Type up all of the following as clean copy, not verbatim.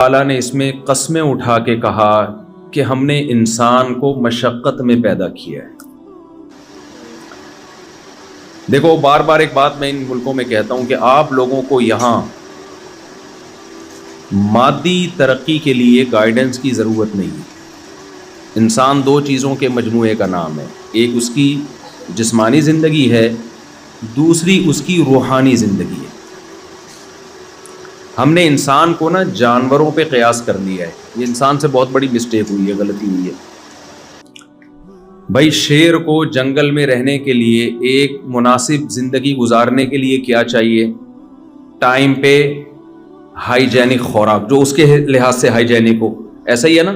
ताला ने इसमें कस्में उठा के कहा कि हमने इंसान को मशक्क़त में पैदा किया है। देखो, बार बार एक बात मैं इन मुल्कों में कहता हूं कि आप लोगों को यहां मादी तरक्की के लिए गाइडेंस की ज़रूरत नहीं है। इंसान दो चीज़ों के मजमूए का नाम है, एक उसकी जिस्मानी ज़िंदगी है, दूसरी उसकी रूहानी ज़िंदगी है। हमने इंसान को ना जानवरों पे क़यास कर लिया है। ये इंसान से बहुत बड़ी मिस्टेक हुई है, गलती हुई है। भाई, शेर को जंगल में रहने के लिए, एक मुनासिब ज़िंदगी गुजारने के लिए क्या चाहिए? टाइम पे हाइजेनिक खुराक, जो उसके लिहाज से हाइजेनिक हो। ऐसा ही है ना,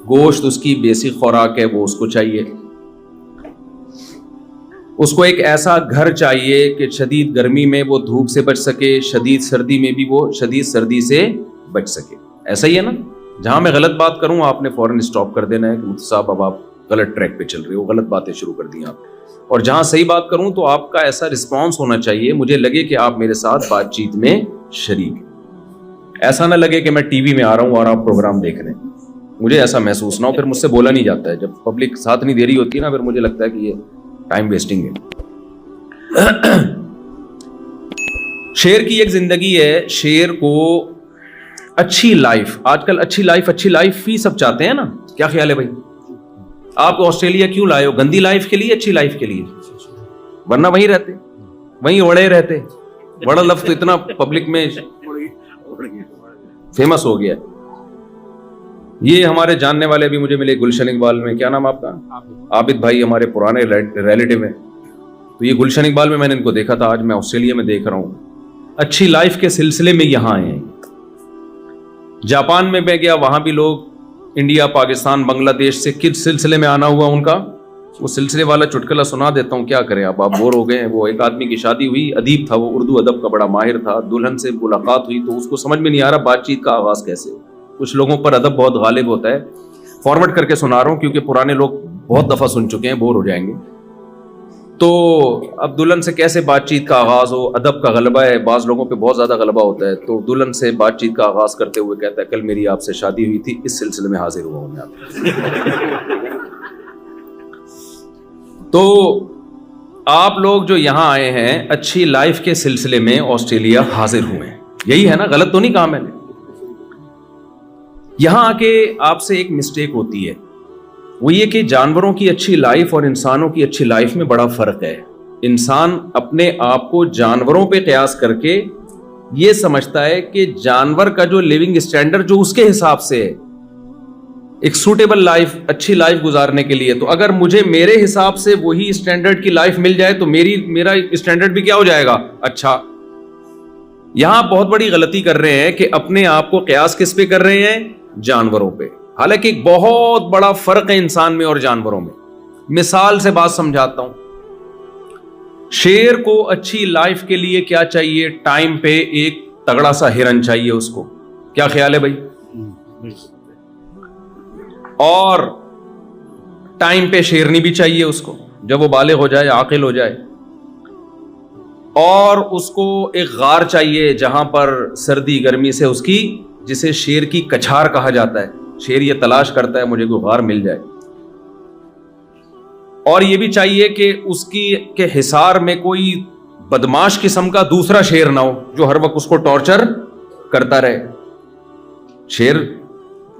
गोश्त उसकी बेसिक खुराक है, वो उसको चाहिए। उसको एक ऐसा घर चाहिए कि शदीद गर्मी में वो धूप से बच सके, शदीद सर्दी में भी वो शदीद सर्दी से बच सके। ऐसा ही है ना। जहां मैं गलत बात करूं आपने फौरन स्टॉप कर देना है कि मुफ्ती साहब अब आप गलत ट्रैक पे चल रहे हो, गलत बातें शुरू कर दी आप। और जहां सही बात करूं तो आपका ऐसा रिस्पॉन्स होना चाहिए, मुझे लगे कि आप मेरे साथ बातचीत में शरीक। ऐसा ना लगे कि मैं टीवी में आ रहा हूं और आप प्रोग्राम देख रहे हैं, मुझे ऐसा महसूस ना हो, फिर मुझसे बोला नहीं जाता है। जब पब्लिक साथ नहीं दे रही होती है ना, फिर मुझे लगता है कि ये टाइम वेस्टिंग है। शेर की एक जिंदगी है, शेर को अच्छी लाइफ, आजकल अच्छी लाइफ ही सब चाहते हैं ना। क्या ख्याल है भाई? आप ऑस्ट्रेलिया क्यों लाए हो? गंदी लाइफ के लिए, अच्छी लाइफ के लिए? वरना वहीं रहते, वहीं ओढ़े रहते। बड़ा लफ्ज तो इतना पब्लिक में फेमस हो गया। ये हमारे जानने वाले भी मुझे मिले गुलशन इकबाल में। क्या नाम आपका? आबिद भाई, हमारे पुराने रिलेटिव हैं। तो ये गुलशन इकबाल में मैंने इनको देखा था, आज मैं ऑस्ट्रेलिया में देख रहा हूं। अच्छी लाइफ के सिलसिले में यहां आए हैं। जापान में मैं गया, वहां भी लोग इंडिया, पाकिस्तान, बांग्लादेश से किस सिलसिले में आना हुआ उनका, वो सिलसिले वाला चुटकुला सुना देता हूँ। क्या करें, आप बोर हो गए हैं। वो एक आदमी की शादी हुई, अदीब था वो, उर्दू अदब का बड़ा माहिर था। दुल्हन से मुलाकात हुई तो उसको समझ में नहीं आ रहा बातचीत का आगाज कैसे हो। कुछ लोगों पर अदब बहुत गालिब होता है। फॉरवर्ड करके सुना रहा हूं क्योंकि पुराने लोग बहुत दफा सुन चुके हैं, बोर हो जाएंगे। तो अब दुल्हन से कैसे बातचीत का आगाज हो, अदब का गलबा है, बाज लोगों पे बहुत ज्यादा गलबा होता है। तो दुल्हन से बातचीत का आगाज करते हुए कहता है, कल मेरी आपसे शादी हुई थी, इस सिलसिले में हाजिर हुआ हूं मैं आप। तो आप लोग जो यहां आए हैं, अच्छी लाइफ के सिलसिले में ऑस्ट्रेलिया हाजिर हुए हैं, यही है ना? गलत तो नहीं कहा मैंने? यहां आके आपसे एक मिस्टेक होती है, वो ये कि जानवरों की अच्छी लाइफ और इंसानों की अच्छी लाइफ में बड़ा फर्क है। इंसान अपने आप को जानवरों पे कयास करके ये समझता है कि जानवर का जो लिविंग स्टैंडर्ड जो उसके हिसाब से है, एक सूटेबल लाइफ, अच्छी लाइफ गुजारने के लिए, तो अगर मुझे मेरे हिसाब से वही स्टैंडर्ड की लाइफ मिल जाए तो मेरा स्टैंडर्ड भी क्या हो जाएगा? अच्छा। यहां बहुत बड़ी गलती कर रहे हैं कि अपने आप को कयास किस पे कर रहे हैं? जानवरों पे। हालांकि एक बहुत बड़ा फर्क है इंसान में और जानवरों में। मिसाल से बात समझाता हूं। शेर को अच्छी लाइफ के लिए क्या चाहिए? टाइम पे एक तगड़ा सा हिरन चाहिए उसको। क्या ख्याल है भाई? और टाइम पे शेरनी भी चाहिए उसको, जब वो बालिग हो जाए, आकिल हो जाए। और उसको एक गार चाहिए जहां पर सर्दी गर्मी से उसकी, जिसे शेर की कछार कहा जाता है। शेर ये तलाश करता है मुझे कोई गार मिल जाए। और ये भी चाहिए कि उसकी के हिसार में कोई बदमाश किस्म का दूसरा शेर ना हो जो हर वक्त उसको टॉर्चर करता रहे। शेर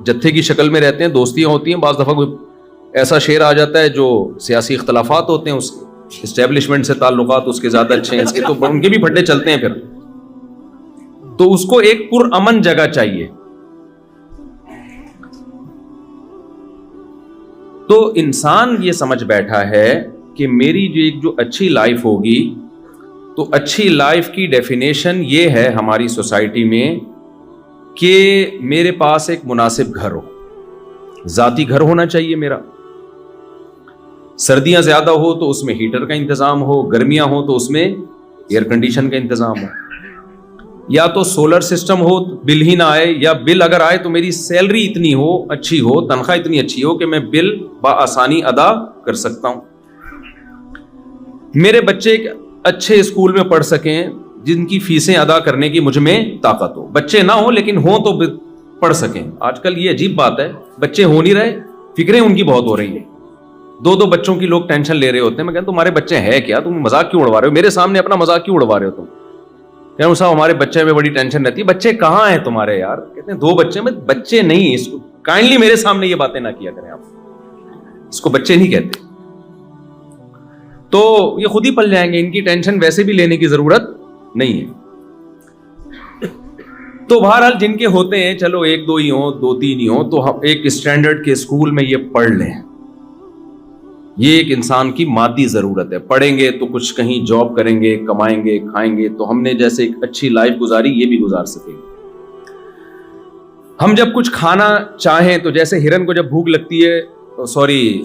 जत्थे की शक्ल में रहते हैं, दोस्तियां होती हैं। बाज दफा कोई ऐसा शेर आ जाता है जो सियासी इख्तलाफात होते हैं, उसके इस्टेब्लिशमेंट से ताल्लुकात उसके ज्यादा अच्छे हैं, इसके तो उनके भी फड्डे चलते हैं फिर। तो उसको एक पुरअमन जगह चाहिए। तो इंसान ये समझ बैठा है कि मेरी जो अच्छी लाइफ होगी, तो अच्छी लाइफ की डेफिनेशन ये है हमारी सोसाइटी में कि मेरे पास एक मुनासिब घर हो, जाती घर होना चाहिए मेरा। सर्दियां ज्यादा हो तो उसमें हीटर का इंतजाम हो, गर्मियां हो तो उसमें एयर कंडीशन का इंतजाम हो, या तो सोलर सिस्टम हो, बिल ही ना आए, या बिल अगर आए तो मेरी सैलरी इतनी हो, अच्छी हो, तनख्वाह इतनी अच्छी हो कि मैं बिल बआसानी अदा कर सकता हूं। मेरे बच्चे अच्छे स्कूल में पढ़ सकें जिनकी फीसें अदा करने की मुझ में ताकत हो। बच्चे ना हो लेकिन हो तो पढ़ सकें। आजकल ये अजीब बात है, बच्चे हो नहीं रहे, फिक्रें उनकी बहुत हो रही है। दो दो बच्चों की लोग टेंशन ले रहे होते हैं। मैं कहता तुम्हारे बच्चे हैं क्या, तुम मजाक क्यों उड़वा रहे हो, मेरे सामने अपना मजाक क्यों उड़वा रहे हो तुम। कहूँ साहब हमारे बच्चे में बड़ी टेंशन रहती है। बच्चे कहाँ हैं तुम्हारे यार? कहते हैं 2 बच्चे में। बच्चे नहीं, इसको काइंडली मेरे सामने ये बातें ना किया करें आप, इसको बच्चे नहीं कहते। तो ये खुद ही पल जाएंगे, इनकी टेंशन वैसे भी लेने की जरूरत नहीं है। तो बहरहाल जिनके होते हैं, चलो 1-2 ही हो, 2-3 ही हो, तो हम एक स्टैंडर्ड के स्कूल में ये पढ़ लें। ये एक इंसान की मादी जरूरत है। पढ़ेंगे तो कुछ कहीं जॉब करेंगे, कमाएंगे, खाएंगे, तो हमने जैसे एक अच्छी लाइफ गुजारी ये भी गुजार सकेंगे। हम जब कुछ खाना चाहें तो जैसे हिरन को जब भूख लगती है,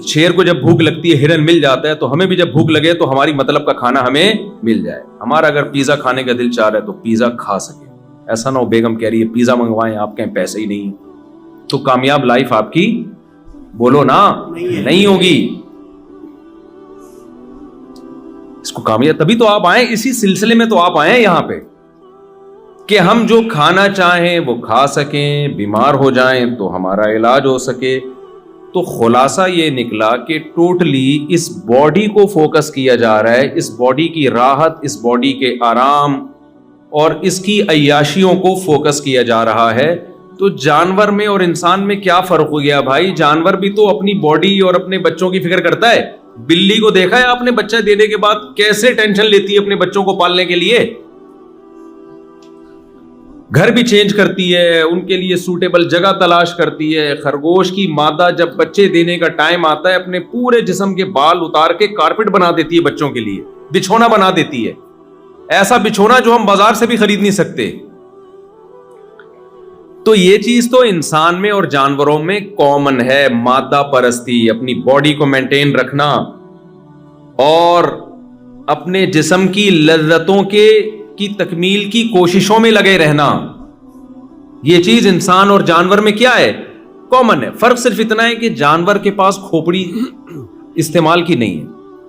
शेर को जब भूख लगती है हिरन मिल जाता है, तो हमें भी जब भूख लगे तो हमारी मतलब का खाना हमें मिल जाए। हमारा अगर पिज्जा खाने का दिल चाह रहा है तो पिज्जा खा सके। ऐसा ना हो बेगम कह रही है पिज्जा मंगवाएं, आपके पैसे ही नहीं, तो कामयाब लाइफ आपकी बोलो ना नहीं होगी। इसको कामयाब तभी तो आप आए, इसी सिलसिले में तो आप आए यहां पे कि हम जो खाना चाहें वो खा सकें, बीमार हो जाएं तो हमारा इलाज हो सके। तो खुलासा ये निकला कि टोटली इस बॉडी को फोकस किया जा रहा है, इस बॉडी की राहत, इस बॉडी के आराम और इसकी अय्याशियों को फोकस किया जा रहा है। तो जानवर में और इंसान में क्या फर्क हो गया भाई? जानवर भी तो अपनी बॉडी और अपने बच्चों की फिक्र करता है। बिल्ली को देखा है आपने बच्चा देने के बाद कैसे टेंशन लेती है अपने बच्चों को पालने के लिए, घर भी चेंज करती है, उनके लिए सूटेबल जगह तलाश करती है। खरगोश की मादा जब बच्चे देने का टाइम आता है, अपने पूरे जिस्म के बाल उतार के कारपेट बना देती है बच्चों के लिए, बिछोना बना देती है, ऐसा बिछोना जो हम बाजार से भी खरीद नहीं सकते। तो ये चीज तो इंसान में और जानवरों में कॉमन है, मादा परस्ती, अपनी बॉडी को मेंटेन रखना और अपने जिस्म की लज्जतों की तकमील की कोशिशों में लगे रहना। ये चीज इंसान और जानवर में क्या है? कॉमन है। फर्क सिर्फ इतना है कि जानवर के पास खोपड़ी इस्तेमाल की नहीं है,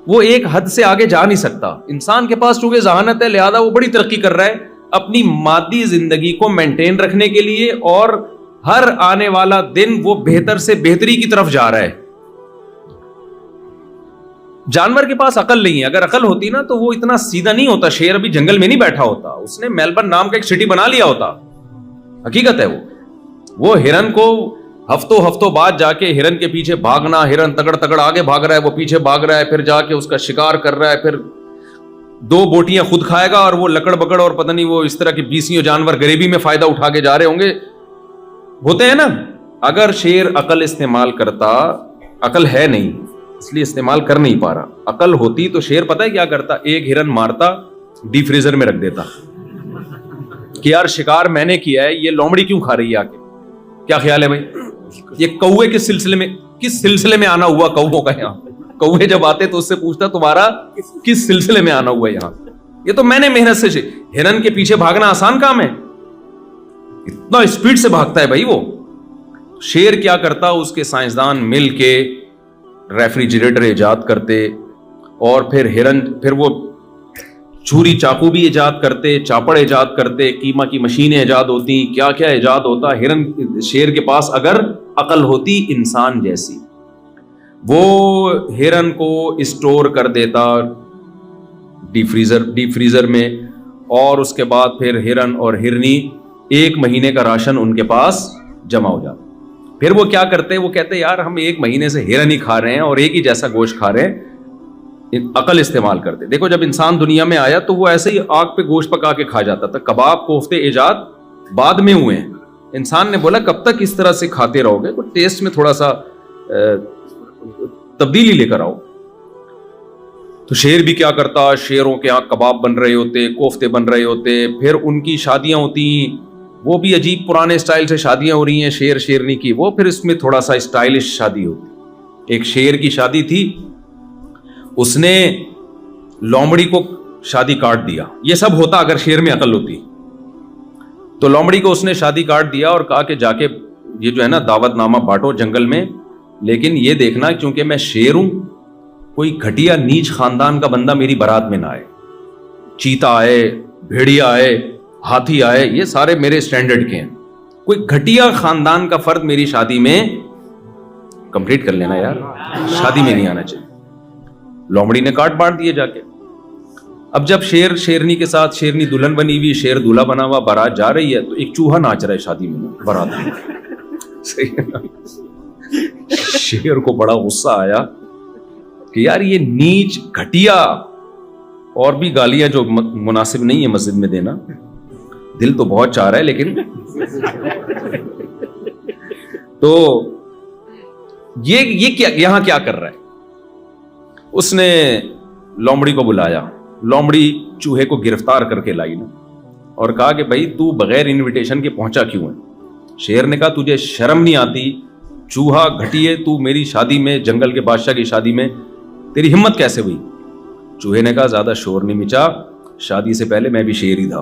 वो एक हद से आगे जा नहीं सकता। इंसान के पास चूंकि जहानत है, लिहाजा वो बड़ी तरक्की कर रहा है अपनी मादी जिंदगी को मेंटेन रखने के लिए, और हर आने वाला दिन वो बेहतर से बेहतरी की तरफ जा रहा है। जानवर के पास अकल नहीं है। अगर अकल होती ना तो वो इतना सीधा नहीं होता, शेर अभी जंगल में नहीं बैठा होता, उसने मेलबर्न नाम का एक सिटी बना लिया होता। हकीकत है वो हिरन को हफ्तों हफ्तों बाद जाके हिरन के पीछे भागना, हिरन तगड़ तगड़ आगे भाग रहा है, वो पीछे भाग रहा है, फिर जाके उसका शिकार कर रहा है, फिर 2 बोटियां खुद खाएगा और वो लकड़ बकड़ और पता नहीं वो इस तरह के 20 जानवर गरीबी में फायदा उठा के जा रहे होंगे, होते हैं ना। अगर शेर अकल इस्तेमाल करता, अकल है नहीं इसलिए इस्तेमाल कर नहीं पा रहा, अकल होती तो शेर पता है क्या करता? एक हिरन मारता, डीप फ्रीजर में रख देता कि यार शिकार मैंने किया है, ये लोमड़ी क्यों खा रही है आके। क्या ख्याल है भाई? ये कौवे किस सिलसिले में आना हुआ कौवों का? यहाँ कौवे जब आते तो उससे पूछता तुम्हारा किस सिलसिले में आना हुआ यहाँ? ये तो मैंने मेहनत से। हिरन के पीछे भागना आसान काम है, इतना स्पीड से भागता है भाई वो। शेर क्या करता? उसके साइंसदान मिल के रेफ्रिजरेटर इजाद करते, और फिर वो छुरी चाकू भी इजाद करते, चापड़ इजाद करते, कीमा की मशीनें इजाद होती, क्या क्या इजाद होता। शेर के पास अगर अकल होती इंसान जैसी, वो हिरन को स्टोर कर देता डीप फ्रीजर में, और उसके बाद फिर हिरन और हिरनी 1 महीने का राशन उनके पास जमा हो जाता। फिर वो क्या करते? वो कहते यार हम 1 महीने से हिरन ही खा रहे हैं और एक ही जैसा गोश्त खा रहे हैं, अकल इस्तेमाल करते। देखो जब इंसान दुनिया में आया तो वो ऐसे ही आग पे गोश्त पका के खा जाता था। कबाब कोफ्ते इजाद बाद में हुए हैं। इंसान ने बोला कब तक इस तरह से खाते रहोगे, तो टेस्ट में थोड़ा सा तब्दीली लेकर आओ। तो शेर भी क्या करता? शेरों के यहाँ कबाब बन रहे होते, कोफ्ते बन रहे होते, फिर उनकी शादियां होती, वो भी अजीब पुराने स्टाइल से शादियां हो रही हैं शेर शेरनी की, वो फिर इसमें थोड़ा सा स्टाइलिश शादी होती। एक शेर की शादी थी, उसने लोमड़ी को शादी काट दिया। ये सब होता अगर शेर में अकल होती। तो लोमड़ी को उसने शादी काट दिया और कहा कि जाके ये जो है ना दावतनामा बांटो जंगल में, लेकिन ये देखना क्योंकि मैं शेर हूं, कोई घटिया नीच खानदान का बंदा मेरी बारात में ना आए। चीता आए, भेड़िया आए, हाथी आए, ये सारे मेरे स्टैंडर्ड के हैं, कोई घटिया खानदान का फर्द मेरी शादी में, कंप्लीट कर लेना यार, शादी में नहीं आना चाहिए। लोमड़ी ने काट बांट दिए जाके। अब जब शेर शेरनी के साथ, शेरनी दुल्हन बनी हुई, शेर दूल्हा बना हुआ, बारात जा रही है तो एक चूहा नाच रहा है शादी में बारात में। सही है ना? शेर को बड़ा गुस्सा आया कि यार ये नीच, घटिया, और भी गालियां जो मुनासिब नहीं है मस्जिद में देना, दिल तो बहुत चाह रहा है लेकिन तो ये क्या यहां क्या कर रहा है? उसने लोमड़ी को बुलाया, लोमड़ी चूहे को गिरफ्तार करके लाई ना, और कहा कि भाई तू बगैर इनविटेशन के पहुंचा क्यों है? शेर ने कहा तुझे शर्म नहीं आती? चूहा घटिए, तू मेरी शादी में, जंगल के बादशाह की शादी में तेरी हिम्मत कैसे हुई? चूहे ने कहा ज्यादा शोर नहीं मचा, शादी से पहले मैं भी शेर ही था।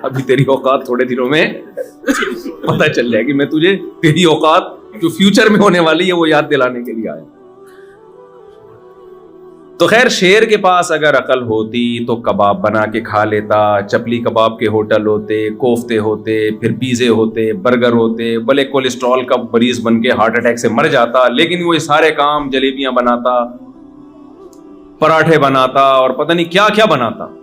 अभी तेरी औकात थोड़े दिनों में पता चल जाएगी। मैं तुझे तेरी औकात जो फ्यूचर में होने वाली है वो याद दिलाने के लिए आया। तो खैर, शेर के पास अगर अकल होती तो कबाब बना के खा लेता, चपली कबाब के होटल होते, कोफ्ते होते, फिर पिज़्ज़े होते, बर्गर होते, भले कोलेस्ट्रॉल का मरीज बन के हार्ट अटैक से मर जाता, लेकिन वो ये सारे काम, जलेबियां बनाता, पराठे बनाता और पता नहीं क्या क्या बनाता।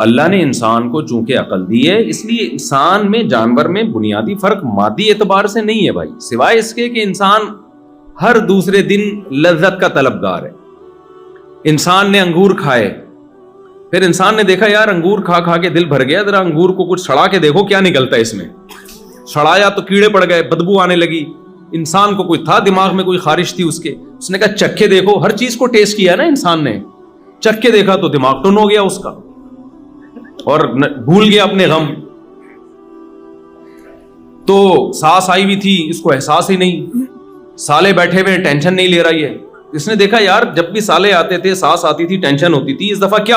अल्लाह ने इंसान को चूंकि अकल दी है, इसलिए इंसान में जानवर में बुनियादी फर्क मादी एतबार से नहीं है भाई, सिवाय इसके कि इंसान हर दूसरे दिन लज्जत का तलबगार है। इंसान ने अंगूर खाए, फिर इंसान ने देखा यार अंगूर खा खा के दिल भर गया, जरा अंगूर को कुछ सड़ा के देखो क्या निकलता है इसमें। सड़ाया तो कीड़े पड़ गए, बदबू आने लगी। इंसान को कोई था दिमाग में, कोई खारिश थी उसके, उसने कहा चख के देखो। हर चीज को टेस्ट किया ना इंसान ने, चख के देखा तो दिमाग टुन हो गया उसका और भूल गया अपने गम। तो सांस आई हुई थी, इसको एहसास ही नहीं। साले बैठे हुए टेंशन नहीं ले रही है। इसने देखा यार जब भी साले आते थे सांस आती थी, टेंशन होती थी, इस दफा क्या